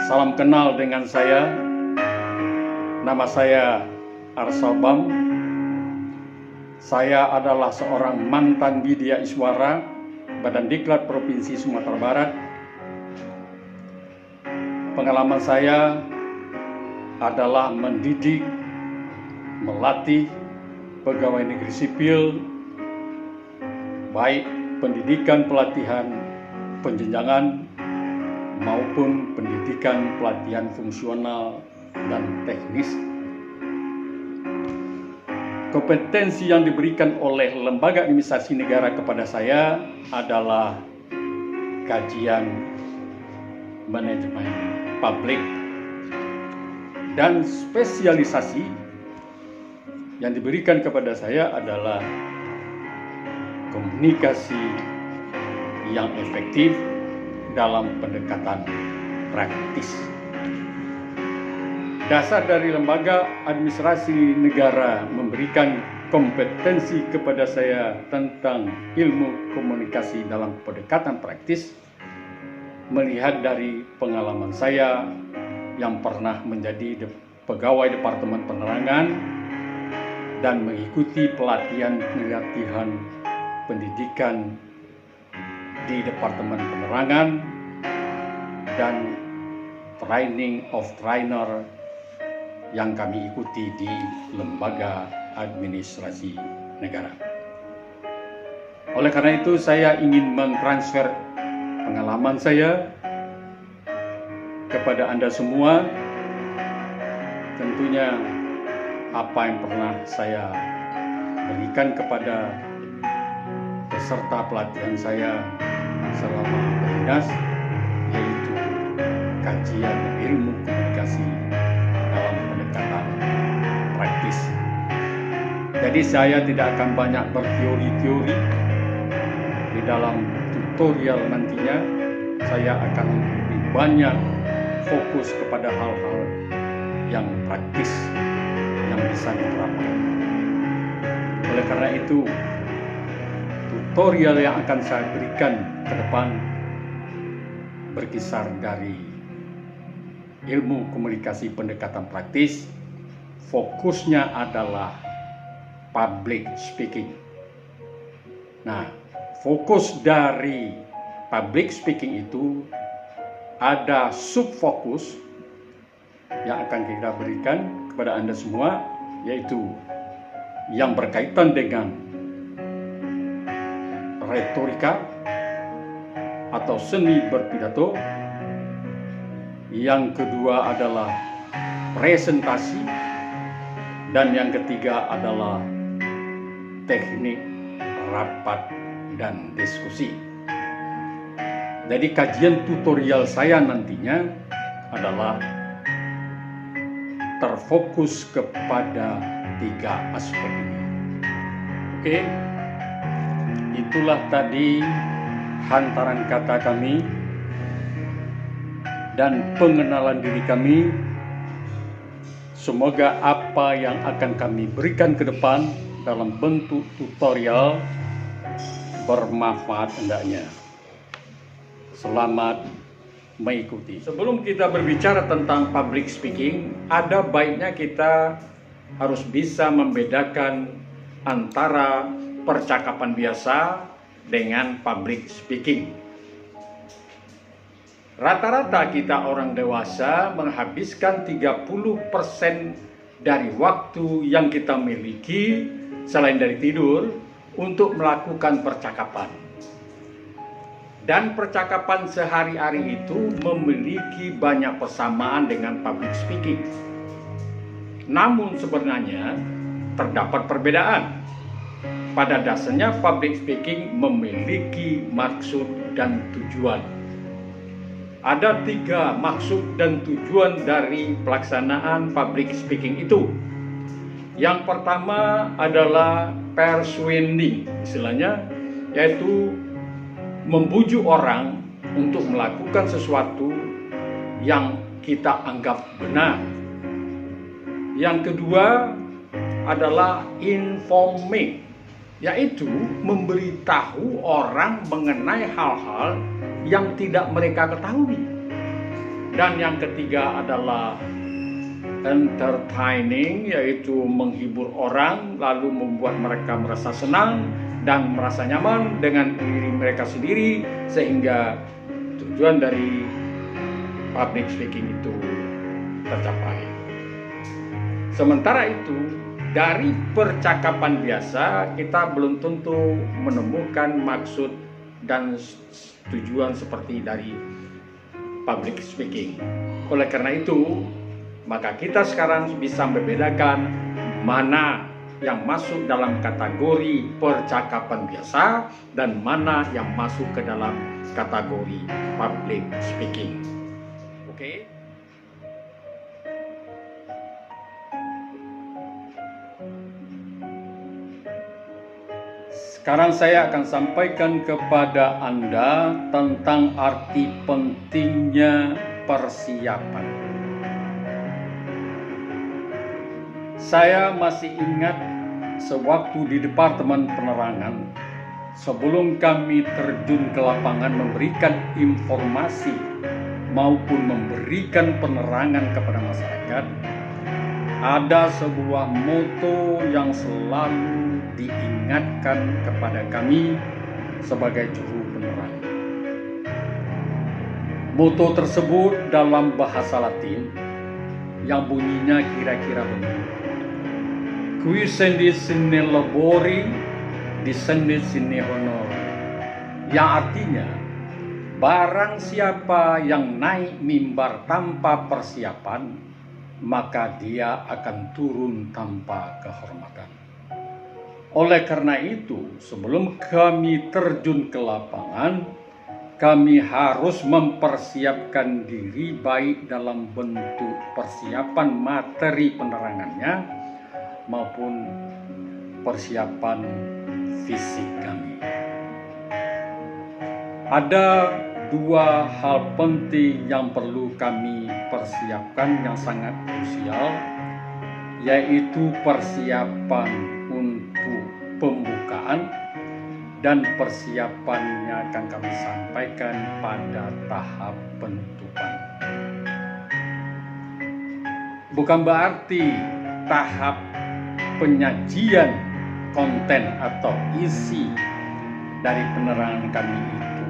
Salam kenal dengan saya. Nama saya Arsalbam. Saya adalah seorang mantan Widya Iswara, Badan Diklat Provinsi Sumatera Barat. Pengalaman saya adalah mendidik, melatih pegawai negeri sipil, baik pendidikan pelatihan penjenjangan maupun pendidikan pelatihan fungsional dan teknis. Kompetensi yang diberikan oleh Lembaga Administrasi Negara kepada saya adalah kajian manajemen publik, dan spesialisasi yang diberikan kepada saya adalah komunikasi yang efektif dalam pendekatan praktis. Dasar dari Lembaga Administrasi Negara memberikan kompetensi kepada saya tentang ilmu komunikasi dalam pendekatan praktis, melihat dari pengalaman saya yang pernah menjadi pegawai Departemen Penerangan dan mengikuti pelatihan pendidikan di Departemen Penerangan dan training of trainer yang kami ikuti di Lembaga Administrasi Negara. Oleh karena itu, saya ingin mentransfer pengalaman saya kepada Anda semua. Tentunya apa yang pernah saya berikan kepada peserta pelatihan saya selama berdinas, yaitu kajian ilmu komunikasi dalam pendekatan praktis. Jadi saya tidak akan banyak berteori-teori di dalam tutorial nantinya. Saya akan lebih banyak fokus kepada hal-hal yang praktis yang bisa diterapkan. Oleh karena itu, tutorial yang akan saya berikan ke depan berkisar dari ilmu komunikasi pendekatan praktis. Fokusnya adalah public speaking. Nah, fokus dari public speaking itu ada subfokus yang akan kita berikan kepada Anda semua, yaitu yang berkaitan dengan retorika atau seni berpidato. Yang kedua adalah presentasi, dan yang ketiga adalah teknik rapat dan diskusi. Jadi kajian tutorial saya nantinya adalah terfokus kepada 3 aspek ini. Oke, itulah tadi hantaran kata kami dan pengenalan diri kami. Semoga apa yang akan kami berikan ke depan dalam bentuk tutorial bermanfaat hendaknya. Selamat mengikuti. Sebelum kita berbicara tentang public speaking, ada baiknya kita harus bisa membedakan antara percakapan biasa dengan public speaking. Rata-rata kita orang dewasa menghabiskan 30% dari waktu yang kita miliki selain dari tidur untuk melakukan percakapan. Dan percakapan sehari-hari itu memiliki banyak persamaan dengan public speaking. Namun sebenarnya terdapat perbedaan. Pada dasarnya public speaking memiliki maksud dan tujuan. Ada 3 maksud dan tujuan dari pelaksanaan public speaking itu. Yang pertama adalah persuading, istilahnya, yaitu membujuk orang untuk melakukan sesuatu yang kita anggap benar. Yang kedua adalah informing, yaitu memberitahu orang mengenai hal-hal yang tidak mereka ketahui. Dan yang ketiga adalah entertaining, yaitu menghibur orang lalu membuat mereka merasa senang dan merasa nyaman dengan diri mereka sendiri, sehingga tujuan dari public speaking itu tercapai. Sementara itu, dari percakapan biasa kita belum tentu menemukan maksud dan tujuan seperti dari public speaking. Oleh karena itu, maka kita sekarang bisa membedakan mana yang masuk dalam kategori percakapan biasa dan mana yang masuk ke dalam kategori public speaking. Oke? Sekarang saya akan sampaikan kepada Anda tentang arti pentingnya persiapan. Saya masih ingat sewaktu di Departemen Penerangan, sebelum kami terjun ke lapangan memberikan informasi maupun memberikan penerangan kepada masyarakat, ada sebuah moto yang selalu diingatkan kepada kami sebagai juru penerang. Moto tersebut dalam bahasa Latin yang bunyinya kira-kira begini: Qui scendit sine labori, descendit sine honori. Yang artinya, barang siapa yang naik mimbar tanpa persiapan, maka dia akan turun tanpa kehormatan. Oleh karena itu, sebelum kami terjun ke lapangan, kami harus mempersiapkan diri baik dalam bentuk persiapan materi penerangannya maupun persiapan fisik kami. Ada dua hal penting yang perlu kami persiapkan yang sangat krusial, yaitu persiapan untuk pembukaan dan persiapannya akan kami sampaikan pada tahap penutupan. Bukan berarti tahap penyajian konten atau isi dari penerangan kami itu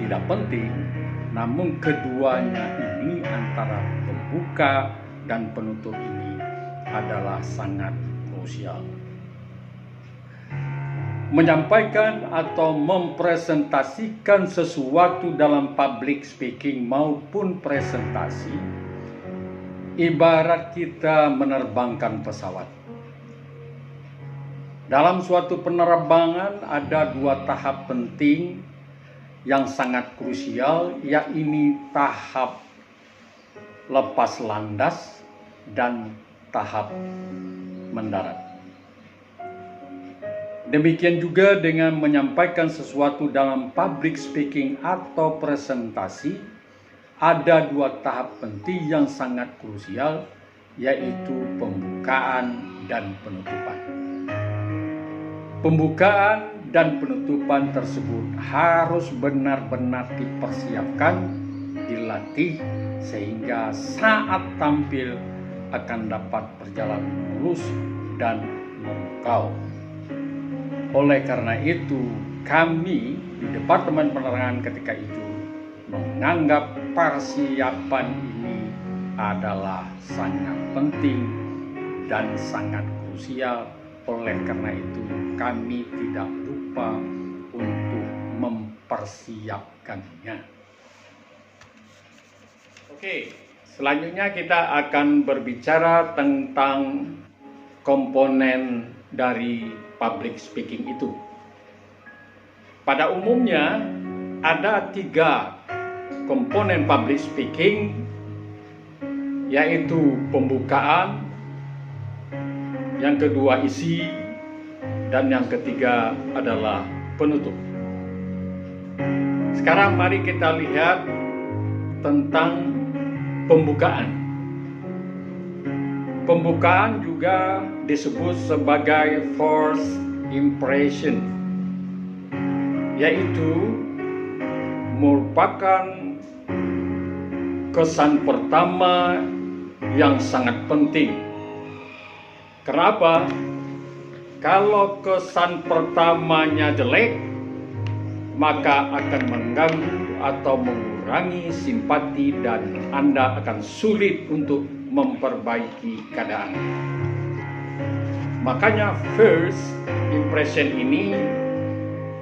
tidak penting, namun keduanya ini antara pembuka dan penutup ini adalah sangat krusial. Menyampaikan atau mempresentasikan sesuatu dalam public speaking maupun presentasi ibarat kita menerbangkan pesawat. Dalam suatu penerbangan ada dua tahap penting yang sangat krusial, yaitu tahap lepas landas dan tahap mendarat. Demikian juga dengan menyampaikan sesuatu dalam public speaking atau presentasi, ada dua tahap penting yang sangat krusial, yaitu pembukaan dan penutupan. Pembukaan dan penutupan tersebut harus benar-benar dipersiapkan, dilatih, sehingga saat tampil akan dapat berjalan mulus dan memukau. Oleh karena itu, kami di Departemen Penerangan ketika itu menganggap persiapan ini adalah sangat penting dan sangat krusial. Oleh karena itu, kami tidak lupa untuk mempersiapkannya. Oke, selanjutnya kita akan berbicara tentang komponen dari public speaking itu. Pada umumnya ada 3 komponen public speaking, yaitu pembukaan, yang kedua isi, dan yang ketiga adalah penutup. Sekarang mari kita lihat tentang pembukaan. Pembukaan juga disebut sebagai first impression, yaitu merupakan kesan pertama yang sangat penting. Kenapa? Kalau kesan pertamanya jelek, maka akan mengganggu atau mengurangi simpati dan Anda akan sulit untuk memperbaiki keadaan. Makanya first impression ini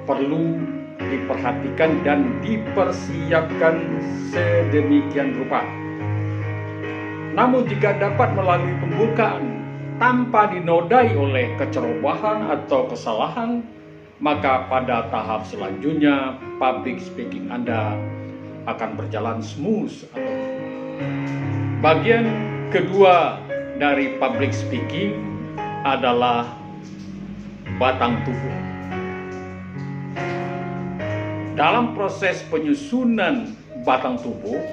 perlu diperhatikan dan dipersiapkan sedemikian rupa. Namun jika dapat melalui pembukaan tanpa dinodai oleh kecerobohan atau kesalahan, maka pada tahap selanjutnya public speaking Anda akan berjalan smooth. Bagian kedua dari public speaking adalah batang tubuh. Dalam proses penyusunan batang tubuh,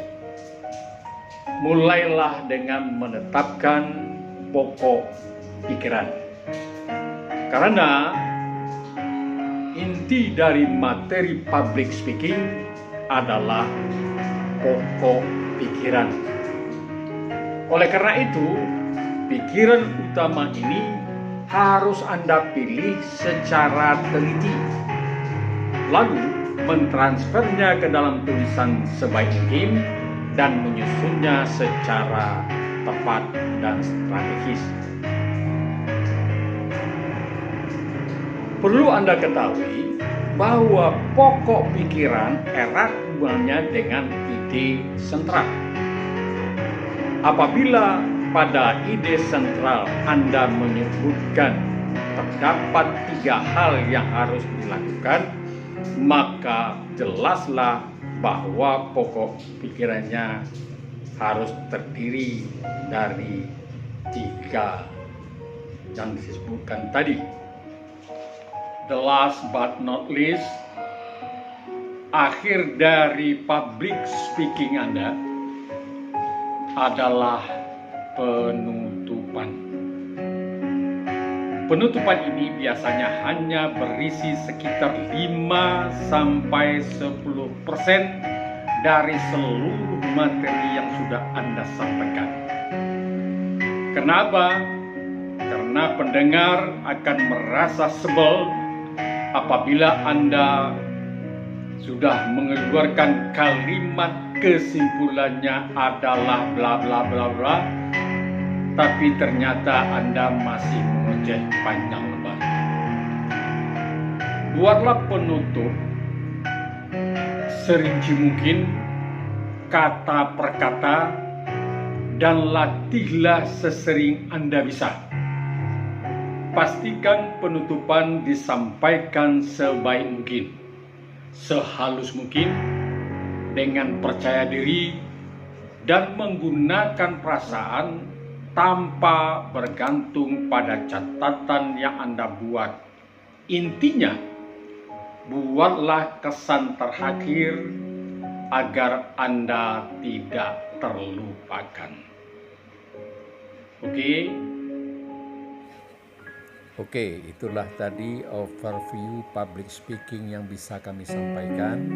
mulailah dengan menetapkan pokok pikiran. Karena inti dari materi public speaking adalah pokok pikiran. Oleh karena itu, pikiran utama ini harus Anda pilih secara teliti, lalu mentransfernya ke dalam tulisan sebaik mungkin dan menyusunnya secara tepat dan strategis. Perlu Anda ketahui bahwa pokok pikiran erat hubungannya dengan ide sentral. Apabila pada ide sentral Anda menyebutkan terdapat 3 hal yang harus dilakukan, maka jelaslah bahwa pokok pikirannya harus terdiri dari 3 yang disebutkan tadi. The last but not least, akhir dari public speaking Anda adalah penutupan. Penutupan ini biasanya hanya berisi sekitar 5-10% dari seluruh materi yang sudah Anda sampaikan. Kenapa? Karena pendengar akan merasa sebel apabila Anda sudah mengeluarkan kalimat kesimpulannya adalah bla bla bla bla, tapi ternyata Anda masih mengoceh panjang lebar. Buatlah penutup serinci mungkin, kata per kata, dan latihlah sesering Anda bisa. Pastikan penutupan disampaikan sebaik mungkin, sehalus mungkin, dengan percaya diri, dan menggunakan perasaan tanpa bergantung pada catatan yang Anda buat. Intinya, buatlah kesan terakhir agar Anda tidak terlupakan. Oke, itulah tadi overview public speaking yang bisa kami sampaikan,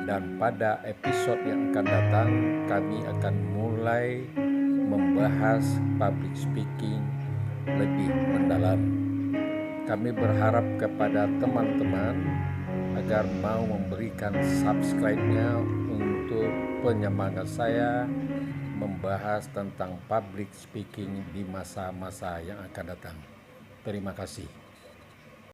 dan pada episode yang akan datang kami akan mulai membahas public speaking lebih mendalam. Kami berharap kepada teman-teman agar mau memberikan subscribe-nya untuk penyemangat saya membahas tentang public speaking di masa-masa yang akan datang. Terima kasih.